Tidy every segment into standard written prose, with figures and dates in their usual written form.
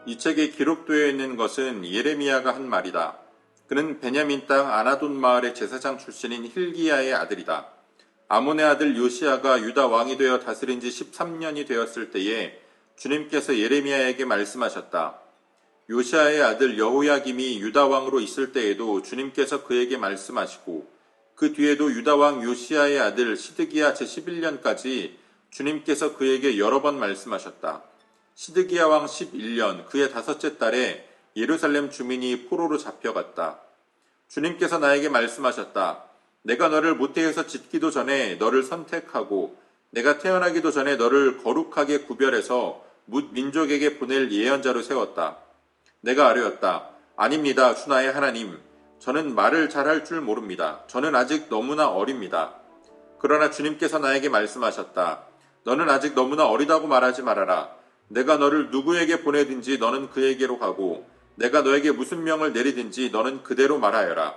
이 책에 기록되어 있는 것은 예레미야가 한 말이다. 그는 베냐민 땅 아나돈 마을의 제사장 출신인 힐기야의 아들이다. 아몬의 아들 요시야가 유다 왕이 되어 다스린 지 13년이 되었을 때에 주님께서 예레미야에게 말씀하셨다. 요시야의 아들 여호야김이 유다 왕으로 있을 때에도 주님께서 그에게 말씀하시고 그 뒤에도 유다 왕 요시야의 아들 시드기야 제11년까지 주님께서 그에게 여러 번 말씀하셨다. 시드기야 왕 11년 그의 5째 달에 예루살렘 주민이 포로로 잡혀갔다. 주님께서 나에게 말씀하셨다. 내가 너를 모태에서 짓기도 전에 너를 선택하고 내가 태어나기도 전에 너를 거룩하게 구별해서 뭇 민족에게 보낼 예언자로 세웠다. 내가 아뢰었다. 아닙니다, 주나의 하나님. 저는 말을 잘할 줄 모릅니다. 저는 아직 너무나 어립니다. 그러나 주님께서 나에게 말씀하셨다. 너는 아직 너무나 어리다고 말하지 말아라. 내가 너를 누구에게 보내든지 너는 그에게로 가고 내가 너에게 무슨 명을 내리든지 너는 그대로 말하여라.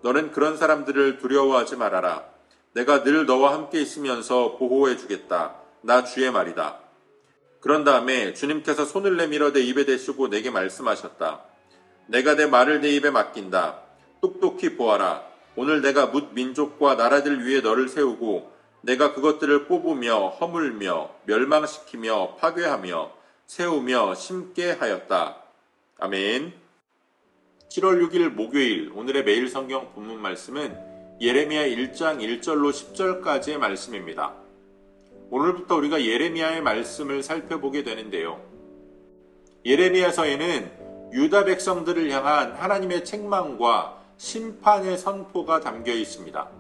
너는 그런 사람들을 두려워하지 말아라. 내가 늘 너와 함께 있으면서 보호해 주겠다. 나 주의 말이다. 그런 다음에 주님께서 손을 내밀어 내 입에 대시고 내게 말씀하셨다. 내가 내 말을 내 입에 맡긴다. 똑똑히 보아라. 오늘 내가 뭇 민족과 나라들 위에 너를 세우고 내가 그것들을 뽑으며 허물며 멸망시키며 파괴하며 세우며 심게 하였다. 아멘. 7월 6일 목요일 오늘의 매일 성경 본문 말씀은 예레미야 1장 1절로 10절까지의 말씀입니다. 오늘부터 우리가 예레미야의 말씀을 살펴보게 되는데요. 예레미야서에는 유다 백성들을 향한 하나님의 책망과 심판의 선포가 담겨 있습니다.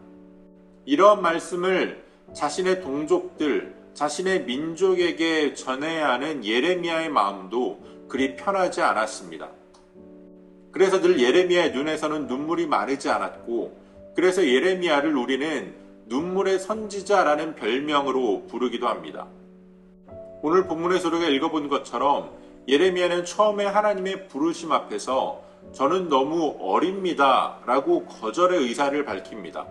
이러한 말씀을 자신의 동족들, 자신의 민족에게 전해야 하는 예레미야의 마음도 그리 편하지 않았습니다. 그래서 늘 예레미야의 눈에서는 눈물이 마르지 않았고, 그래서 예레미야를 우리는 눈물의 선지자라는 별명으로 부르기도 합니다. 오늘 본문에서 우리가 읽어본 것처럼 예레미야는 처음에 하나님의 부르심 앞에서 저는 너무 어립니다 라고 거절의 의사를 밝힙니다.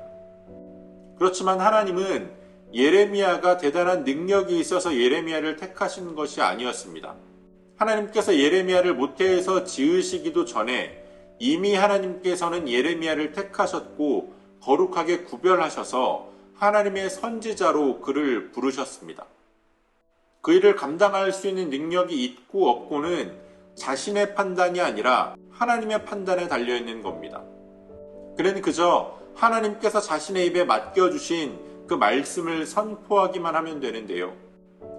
그렇지만 하나님은 예레미야가 대단한 능력이 있어서 예레미야를 택하신 것이 아니었습니다. 하나님께서 예레미야를 모태에서 지으시기도 전에 이미 하나님께서는 예레미야를 택하셨고 거룩하게 구별하셔서 하나님의 선지자로 그를 부르셨습니다. 그 일을 감당할 수 있는 능력이 있고 없고는 자신의 판단이 아니라 하나님의 판단에 달려있는 겁니다. 그는 그저 하나님께서 자신의 입에 맡겨주신 그 말씀을 선포하기만 하면 되는데요.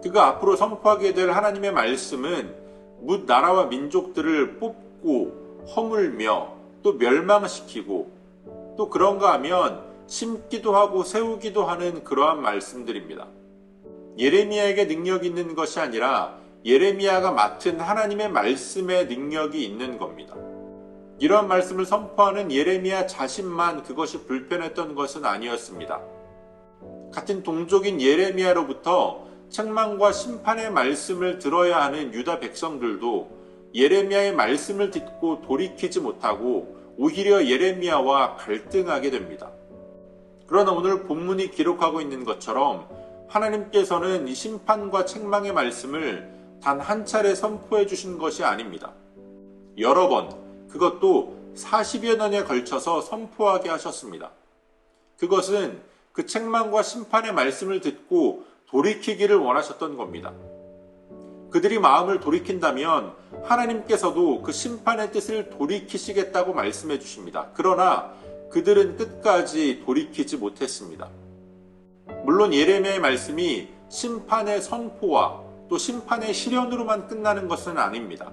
그가 앞으로 선포하게 될 하나님의 말씀은 뭇 나라와 민족들을 뽑고 허물며 또 멸망시키고 또 그런가 하면 심기도 하고 세우기도 하는 그러한 말씀들입니다. 예레미야에게 능력이 있는 것이 아니라 예레미야가 맡은 하나님의 말씀에 능력이 있는 겁니다. 이런 말씀을 선포하는 예레미야 자신만 그것이 불편했던 것은 아니었습니다. 같은 동족인 예레미야로부터 책망과 심판의 말씀을 들어야 하는 유다 백성들도 예레미야의 말씀을 듣고 돌이키지 못하고 오히려 예레미야와 갈등하게 됩니다. 그러나 오늘 본문이 기록하고 있는 것처럼 하나님께서는 이 심판과 책망의 말씀을 단 한 차례 선포해 주신 것이 아닙니다. 여러 번, 그것도 40여 년에 걸쳐서 선포하게 하셨습니다. 그것은 그 책망과 심판의 말씀을 듣고 돌이키기를 원하셨던 겁니다. 그들이 마음을 돌이킨다면 하나님께서도 그 심판의 뜻을 돌이키시겠다고 말씀해 주십니다. 그러나 그들은 끝까지 돌이키지 못했습니다. 물론 예레미야의 말씀이 심판의 선포와 또 심판의 실현으로만 끝나는 것은 아닙니다.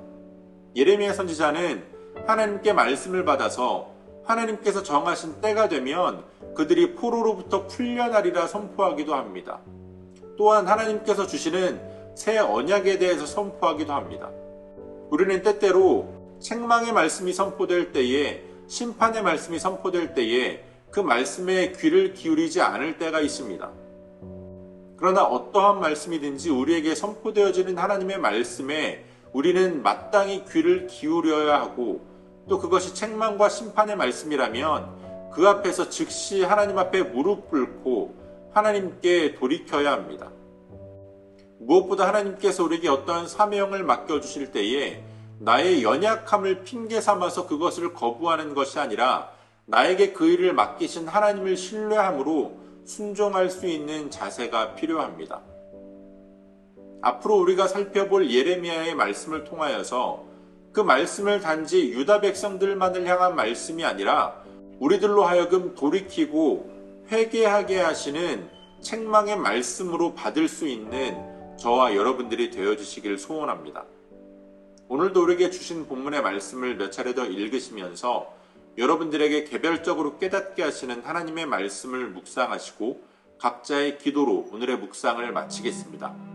예레미야 선지자는 하나님께 말씀을 받아서 하나님께서 정하신 때가 되면 그들이 포로로부터 풀려나리라 선포하기도 합니다. 또한 하나님께서 주시는 새 언약에 대해서 선포하기도 합니다. 우리는 때때로 책망의 말씀이 선포될 때에, 심판의 말씀이 선포될 때에 그 말씀에 귀를 기울이지 않을 때가 있습니다. 그러나 어떠한 말씀이든지 우리에게 선포되어지는 하나님의 말씀에 우리는 마땅히 귀를 기울여야 하고, 또 그것이 책망과 심판의 말씀이라면 그 앞에서 즉시 하나님 앞에 무릎 꿇고 하나님께 돌이켜야 합니다. 무엇보다 하나님께서 우리에게 어떠한 사명을 맡겨주실 때에 나의 연약함을 핑계 삼아서 그것을 거부하는 것이 아니라 나에게 그 일을 맡기신 하나님을 신뢰함으로 순종할 수 있는 자세가 필요합니다. 앞으로 우리가 살펴볼 예레미야의 말씀을 통하여서 그 말씀을 단지 유다 백성들만을 향한 말씀이 아니라 우리들로 하여금 돌이키고 회개하게 하시는 책망의 말씀으로 받을 수 있는 저와 여러분들이 되어주시길 소원합니다. 오늘도 우리에게 주신 본문의 말씀을 몇 차례 더 읽으시면서 여러분들에게 개별적으로 깨닫게 하시는 하나님의 말씀을 묵상하시고 각자의 기도로 오늘의 묵상을 마치겠습니다.